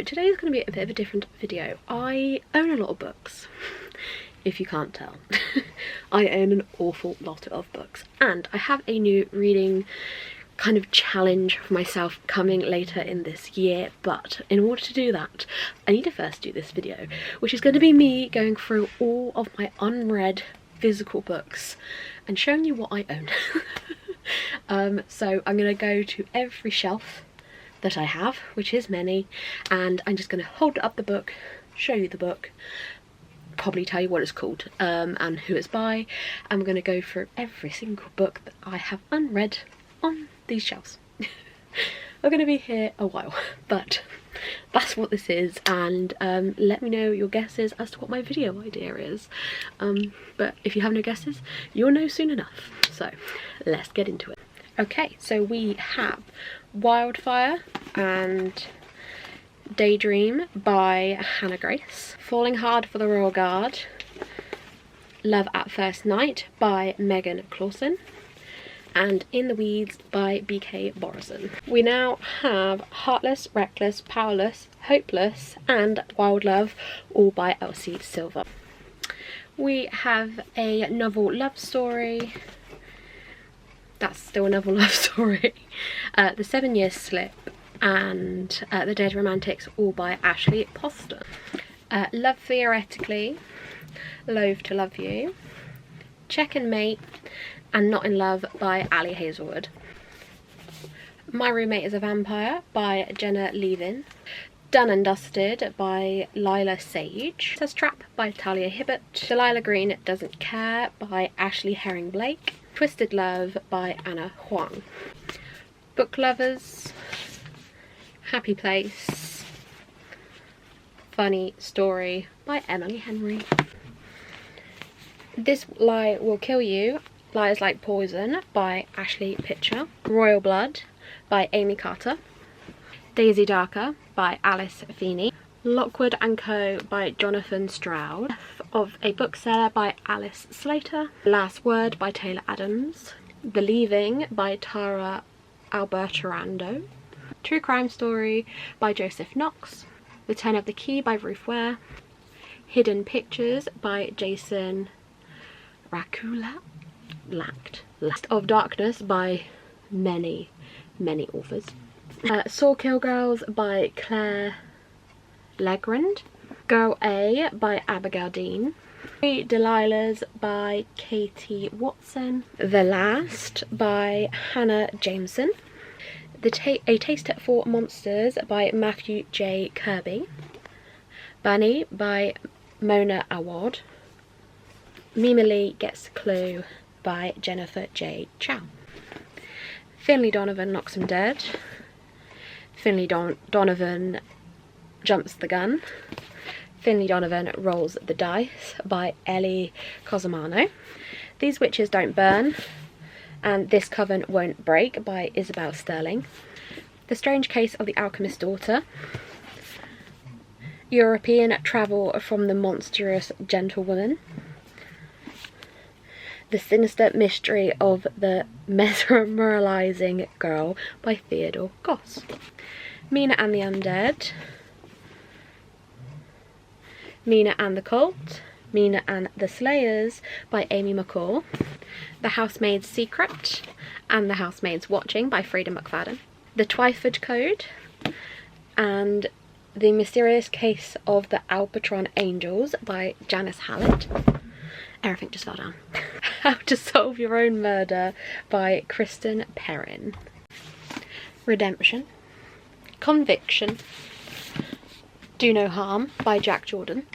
today is going to be a bit of a different video. I own a lot of books, if you can't tell. I own an awful lot of books, and I have a new reading kind of challenge for myself coming later in this year, but in order to do that I need to first do this video, which is going to be me going through all of my unread physical books and showing you what I own. So I'm going to go to every shelf that I have, which is many, and I'm just going to hold up the book, show you the book, probably tell you what it's called and who it's by. I'm going to go through every single book that I have unread on these shelves. We're going to be here a while, but that's what this is, and let me know your guesses as to what my video idea is. But if you have no guesses, you'll know soon enough, so let's get into it. Okay, so we have Wildfire and Daydream by Hannah Grace, Falling Hard for the Royal Guard, Love at First Night by Megan Clausen, and In the Weeds by B.K. Borison. We now have Heartless, Reckless, Powerless, Hopeless and Wild Love, all by Elsie Silver. We have a novel love story. That's still a novel love story. The 7 Year Slip and The Dead Romantics, all by Ashley Poster. Love Theoretically, Loathe to Love You, Check and Mate, and Not in Love by Ali Hazelwood. My Roommate is a Vampire by Jenna Levin. Done and Dusted by Lila Sage. Says Trap by Talia Hibbert. Delilah Green Doesn't Care by Ashley Herring Blake. Twisted Love by Anna Huang. Book Lovers, Happy Place, Funny Story by Emily Henry. This Lie Will Kill You, Lies Like Poison by Ashley Pitcher. Royal Blood by Amy Carter. Daisy Darker by Alice Feeney. Lockwood and Co by Jonathan Stroud. Death of a Bookseller by Alice Slater. Last Word by Taylor Adams. The Leaving by Tara Alberturando. True Crime Story by Joseph Knox. The Turn of the Key by Ruth Ware. Hidden Pictures by Jason Rakula. Last of Darkness by many authors. Sawkill Girls by Claire Legrand. Girl A by Abigail Dean. Three Delilahs by Katie Watson. The Last by Hannah Jameson. A Taste for Monsters by Matthew J. Kirby. Bunny by Mona Awad. Mima Lee Gets the Clue by Jennifer J. Chow. Finley Donovan Knocks 'Em Dead. Finley Donovan Jumps the Gun. Finley Donovan Rolls the Dice by Ellie Cosimano. These Witches Don't Burn and This Coven Won't Break by Isabel Sterling. The Strange Case of the Alchemist's Daughter. European Travel from the Monstrous Gentlewoman. The Sinister Mystery of the Mesmerizing Girl by Theodore Goss. Mina and the Undead. Mina and the Cult. Mina and the Slayers by Amy McCall. The Housemaid's Secret and The Housemaid's Watching by Frida McFadden. The Twyford Code and The Mysterious Case of the Albatron Angels by Janice Hallett. Everything just fell down. How to Solve Your Own Murder by Kristen Perrin. Redemption. Conviction. Do No Harm by Jack Jordan.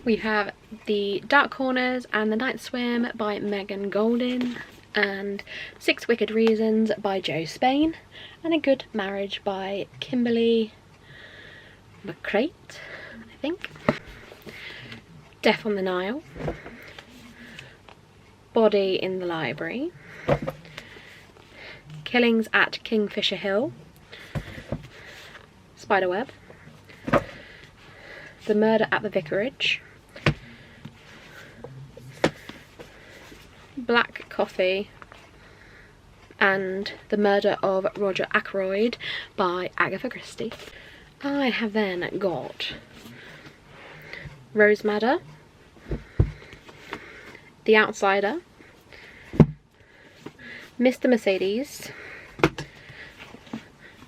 We have The Dark Corners and The Night Swim by Megan Goldin, and Six Wicked Reasons by Jo Spain, and A Good Marriage by Kimberly McCrate, I think. Death on the Nile. Body in the Library. Killings at Kingfisher Hill. Spiderweb. The Murder at the Vicarage. Black Coffee and The Murder of Roger Ackroyd by Agatha Christie. I have then got Rose Madder, The Outsider, Mr. Mercedes,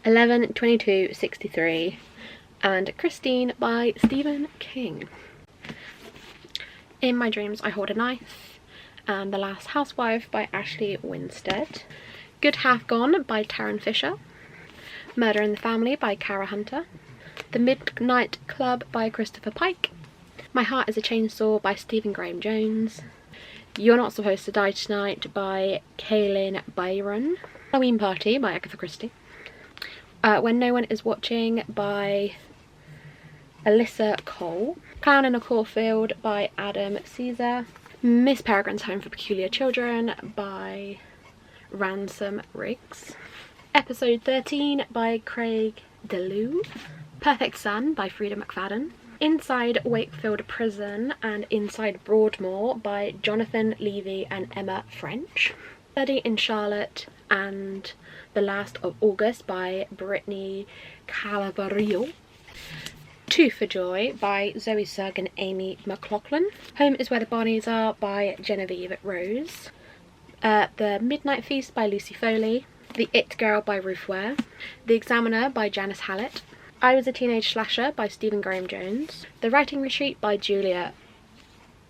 11/22/63, and Christine by Stephen King. In My Dreams I Hold a Knife, and The Last Housewife by Ashley Winstead, Good Half Gone by Taryn Fisher, Murder in the Family by Kara Hunter, The Midnight Club by Christopher Pike, My Heart is a Chainsaw by Stephen Graham Jones, You're Not Supposed to Die Tonight by Kaylin Byron, Halloween Party by Agatha Christie, When No One Is Watching by Alyssa Cole, Clown in a Cornfield by Adam Caesar, Miss Peregrine's Home for Peculiar Children by Ransom Riggs, Episode 13 by Craig DeLue, Perfect Sun by Frida McFadden, Inside Wakefield Prison and Inside Broadmoor by Jonathan Levy and Emma French, Study in Charlotte and The Last of August by Brittany Calavario, Two for Joy by Zoe Sugg and Amy McLaughlin, Home is Where the Barneys Are by Genevieve Rose, The Midnight Feast by Lucy Foley, The It Girl by Ruth Ware, The Examiner by Janice Hallett, I Was a Teenage Slasher by Stephen Graham Jones, The Writing Retreat by Julia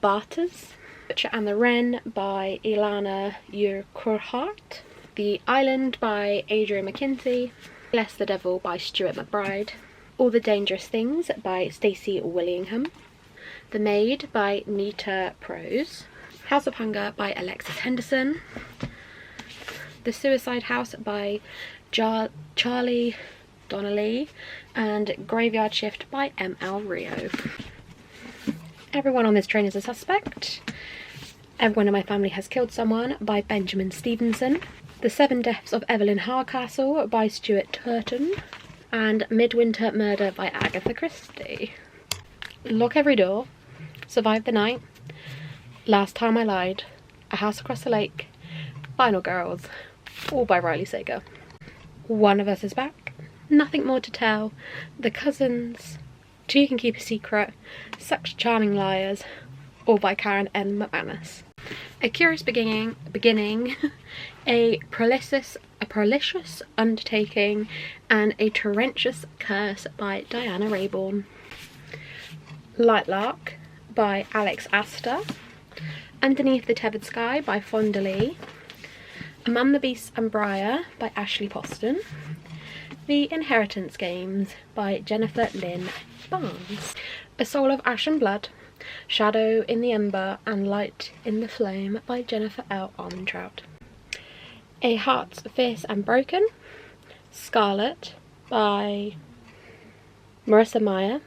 Barters, Butcher and the Wren by Ilana Urquhart, The Island by Adrian McKinsey, Bless the Devil by Stuart McBride, All the Dangerous Things by Stacey Willingham, The Maid by Nita Prose, House of Hunger by Alexis Henderson, The Suicide House by Charlie Donnelly, and Graveyard Shift by M.L. Rio. Everyone on this train is a suspect. Everyone in My Family Has Killed Someone by Benjamin Stevenson, The Seven Deaths of Evelyn Hardcastle by Stuart Turton, and Midwinter Murder by Agatha Christie. Lock Every Door, Survive the Night, Last Time I Lied, A House Across the Lake, Final Girls, all by Riley Sager. One of Us Is Back, Nothing More to Tell, The Cousins, Two You Can Keep a Secret, Such Charming Liars, all by Karen N. McManus. A Curious Beginning, A Prolicious Undertaking, and A Torrentious Curse by Diana Rayborn. Lightlark by Alex Astor, Underneath the Tethered Sky by Fonda Lee, Among the Beasts and Briar by Ashley Poston, The Inheritance Games by Jennifer Lynn Barnes, A Soul of Ash and Blood, Shadow in the Ember and Light in the Flame by Jennifer L. Armentrout, A Heart Fierce and Broken, Scarlet by Marissa Meyer,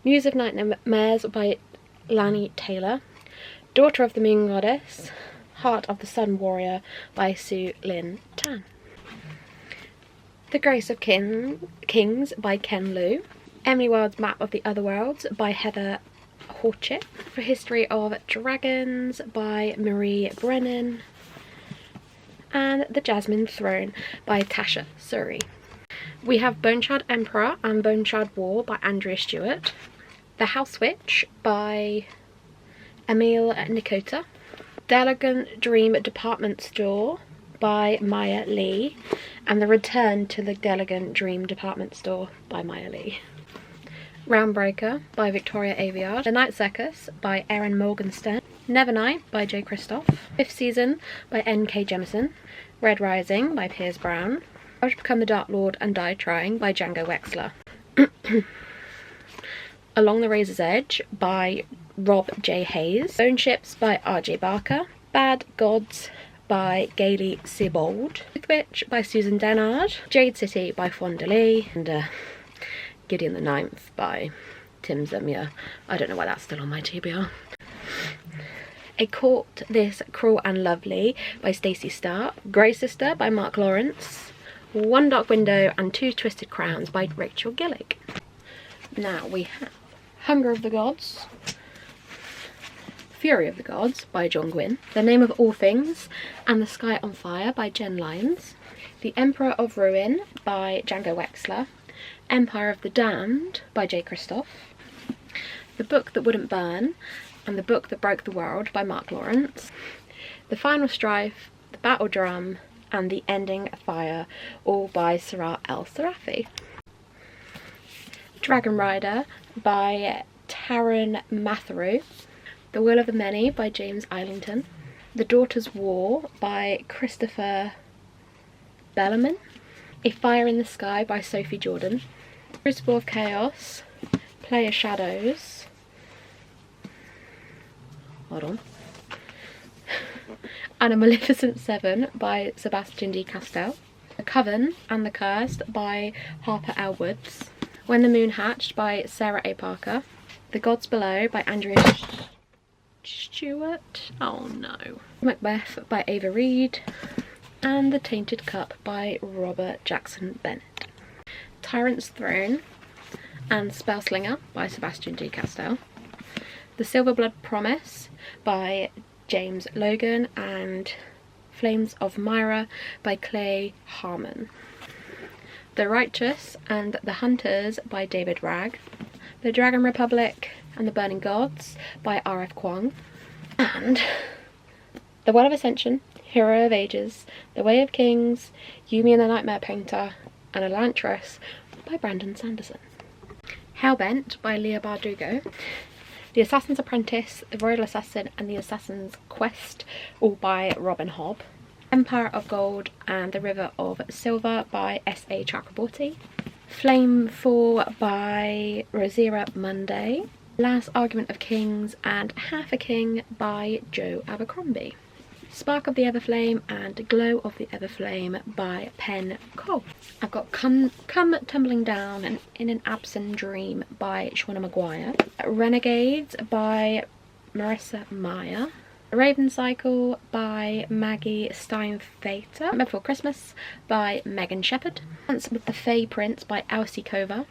Muse of Nightmares by Lani Taylor, Daughter of the Moon Goddess, Heart of the Sun Warrior by Sue Lynn Tan, The Grace of Kings by Ken Liu, Emily Wilde's Map of the Other Worlds by Heather Horchit, The History of Dragons by Marie Brennan, and The Jasmine Throne by Tasha Suri. We have Boneshard Emperor and Boneshard War by Andrea Stewart, The House Witch by Emil Nikota, Delegate Dream Department Store by Maya Lee, and The Return to the Delegate Dream Department Store by Maya Lee. Roundbreaker by Victoria Aveyard, The Night Circus by Erin Morgenstern, Nevernight by Jay Kristoff, Fifth Season by N.K. Jemisin, Red Rising by Piers Brown, How to Become the Dark Lord and Die Trying by Django Wexler, Along the Razor's Edge by Rob J. Hayes, Bone Ships by R.J. Barker, Bad Gods by Gailey Sibold, Witch by Susan Dennard, Jade City by Fonda Lee, and Gideon the Ninth by Tim Zemia. I don't know why that's still on my TBR. A Court This Cruel and Lovely by Stacey Starr, Grey Sister by Mark Lawrence, One Dark Window and Two Twisted Crowns by Rachel Gillick. Now we have Hunger of the Gods, Fury of the Gods by John Gwynne, The Name of All Things and the Sky on Fire by Jen Lyons, The Emperor of Ruin by Django Wexler, Empire of the Damned by J. Christoph, The Book That Wouldn't Burn, and The Book That Broke the World by Mark Lawrence, The Final Strife, The Battle Drum, and The Ending Fire, all by Sarah El Sarafi. Dragon Rider by Taran Matharu, The Will of the Many by James Islington, The Daughter's War by Christopher Bellarmine, A Fire in the Sky by Sophie Jordan, Crucible of Chaos, Player Shadows, hold on, and A Maleficent 7 by Sebastian D. Castell, The Coven and the Cursed by Harper L. Woods, When the Moon Hatched by Sarah A. Parker, The Gods Below by Andrea Stewart, oh no, Macbeth by Ava Reed, and The Tainted Cup by Robert Jackson Bennett. Tyrant's Throne and Spellslinger by Sebastian D. Castell, The Silverblood Promise by James Logan, and Flames of Myra by Clay Harmon. The Righteous and the Hunters by David Ragg, The Dragon Republic and the Burning Gods by R.F. Kuang, and The Well of Ascension, Hero of Ages, The Way of Kings, Yumi and the Nightmare Painter, and Elantris by Brandon Sanderson. Hellbent by Leah Bardugo, The Assassin's Apprentice, The Royal Assassin and the Assassin's Quest, all by Robin Hobb. Empire of Gold and the River of Silver by S.A. Chakraborty. Flamefall by Rosira Monday. Last Argument of Kings and Half a King by Joe Abercrombie. Spark of the Everflame and Glow of the Everflame by Penn Cole. I've got Come Tumbling Down and In an Absent Dream by Shauna Maguire. Renegades by Marissa Meyer. Raven Cycle by Maggie Steinfater. Before Christmas by Megan Shepherd. Dance with the Fey Prince by Elsie Kova.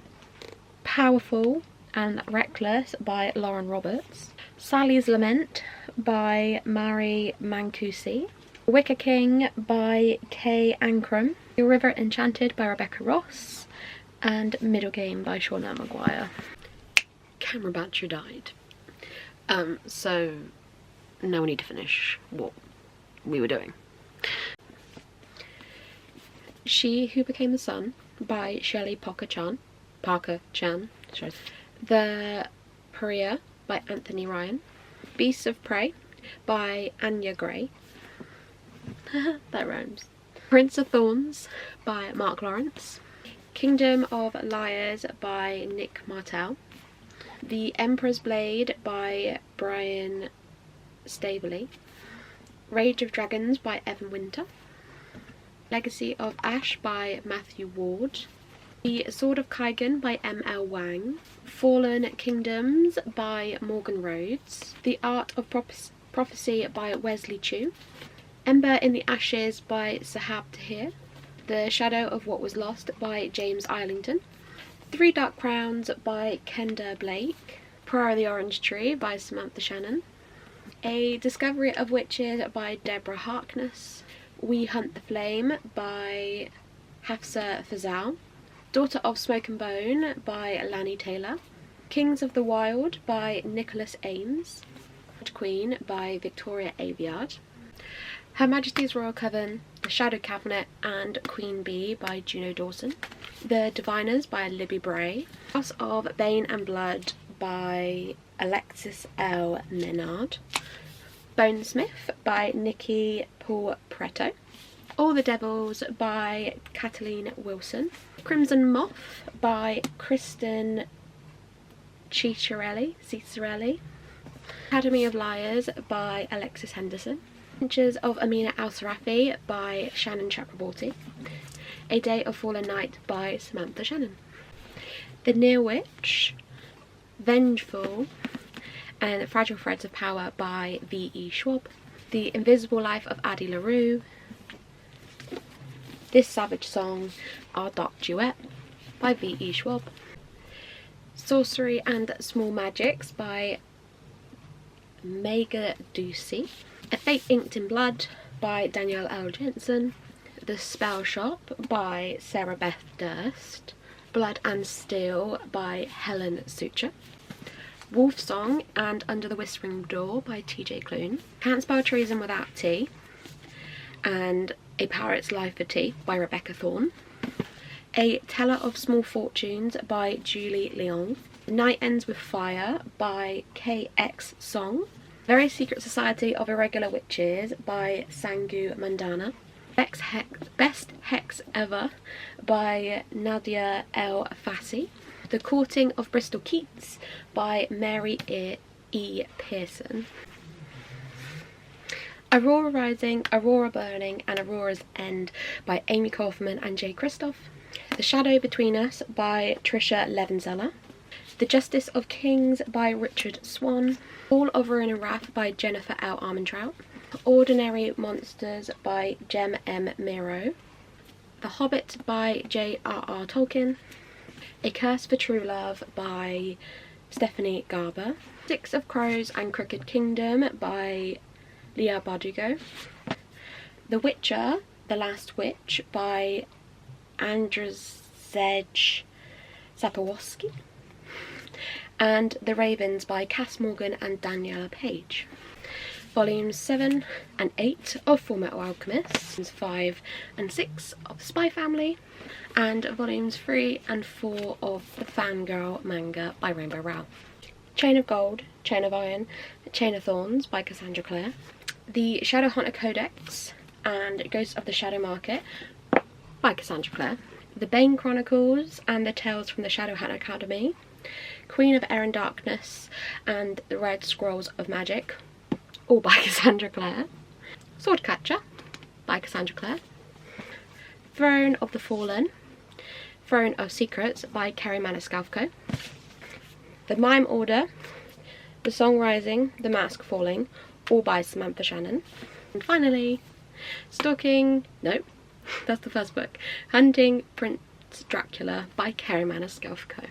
Powerful and Reckless by Lauren Roberts. Sally's Lament by Mari Mancusi. Wicker King by Kay Ankrum. The River Enchanted by Rebecca Ross. And Middle Game by Shauna Maguire. Camera battery died. So now we need to finish what we were doing. She Who Became the Sun by Shelley Parker-Chan. The Pariah by Anthony Ryan. Beasts of Prey by Anya Gray. That rhymes. Prince of Thorns by Mark Lawrence. Kingdom of Liars by Nick Martell. The Emperor's Blade by Brian Staveley. Rage of Dragons by Evan Winter. Legacy of Ash by Matthew Ward. The Sword of Kaigan by M.L. Wang. Fallen Kingdoms by Morgan Rhodes. The Art of Prophecy by Wesley Chu. Ember in the Ashes by Sahab Tahir. The Shadow of What Was Lost by James Islington. Three Dark Crowns by Kenda Blake. Prayer of the Orange Tree by Samantha Shannon. A Discovery of Witches by Deborah Harkness. We Hunt the Flame by Hafsa Fazal. Daughter of Smoke and Bone by Lanny Taylor. Kings of the Wild by Nicholas Ames. Queen by Victoria Aveyard. Her Majesty's Royal Coven, The Shadow Cabinet and Queen Bee by Juno Dawson. The Diviners by Libby Bray. House of Bane and Blood by Alexis L. Menard. Bonesmith by Nikki Paul Preto. All the Devils by Kathleen Wilson. Crimson Moth by Kristen Ciccarelli. Academy of Liars by Alexis Henderson. Adventures of Amina Al-Sarafi by Shannon Chakraborty. A Day of Fallen Night by Samantha Shannon. The Near Witch, Vengeful, and Fragile Threads of Power by V.E. Schwab. The Invisible Life of Addie LaRue. This Savage Song, Our Dark Duet by V.E. Schwab. Sorcery and Small Magics by Mega Ducey. A Fate Inked in Blood by Danielle L. Jensen. The Spell Shop by Sarah Beth Durst. Blood and Steel by Helen Sucher, Wolf Song and Under the Whispering Door by TJ Klune, Can't Spell Treason Without T and A Parrot's Life for Tea by Rebecca Thorne, A Teller of Small Fortunes by Julie Leong, Night Ends with Fire by KX Song, Very Secret Society of Irregular Witches by Sangu Mandana, Best Hex Ever by Nadia El Fassi, The Courting of Bristol Keats by Mary E. Pearson, Aurora Rising, Aurora Burning and Aurora's End by Amy Kaufman and Jay Kristoff, The Shadow Between Us by Trisha Levenzeller, The Justice of Kings by Richard Swan, All of Ruin and Wrath by Jennifer L. Armentrout, Ordinary Monsters by Jem M. Miro, The Hobbit by J.R.R. Tolkien, A Curse for True Love by Stephanie Garber, Six of Crows and Crooked Kingdom by Leah Bardugo, The Witcher, The Last Witch by Andrzej Sapkowski, and The Ravens by Cass Morgan and Daniela Page. Volumes 7 and 8 of Fullmetal Alchemist, Volumes 5 and 6 of Spy Family, and Volumes 3 and 4 of the Fangirl manga by Rainbow Rowell. Chain of Gold, Chain of Iron, Chain of Thorns by Cassandra Clare, The Shadowhunter Codex and Ghosts of the Shadow Market by Cassandra Clare, The Bane Chronicles and the Tales from the Shadowhunter Academy, Queen of Air and Darkness and the Red Scrolls of Magic, all by Cassandra Clare, Swordcatcher by Cassandra Clare, Throne of the Fallen, Throne of Secrets by Kerry Maniscalco, The Mime Order, The Song Rising, The Mask Falling, all by Samantha Shannon, and finally Stalking, no, that's the first book, Hunting Prince Dracula by Kerry Maniscalco.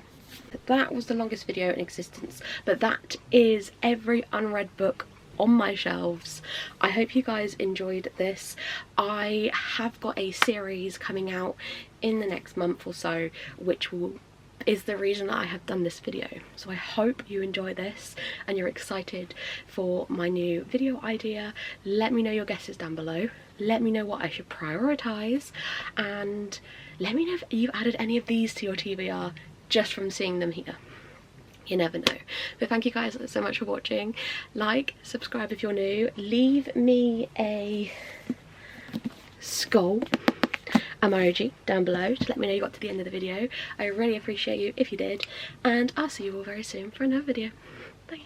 That was the longest video in existence, but that is every unread book on my shelves. I hope you guys enjoyed this. I have got a series coming out in the next month or so, which is the reason I have done this video. So I hope you enjoy this and you're excited for my new video idea. Let me know your guesses down below. Let me know what I should prioritise, and let me know if you added any of these to your TBR just from seeing them here. You never know. But thank you guys so much for watching. Like, subscribe if you're new, leave me a skull emoji down below to let me know you got to the end of the video. I really appreciate you if you did, and I'll see you all very soon for another video. Bye.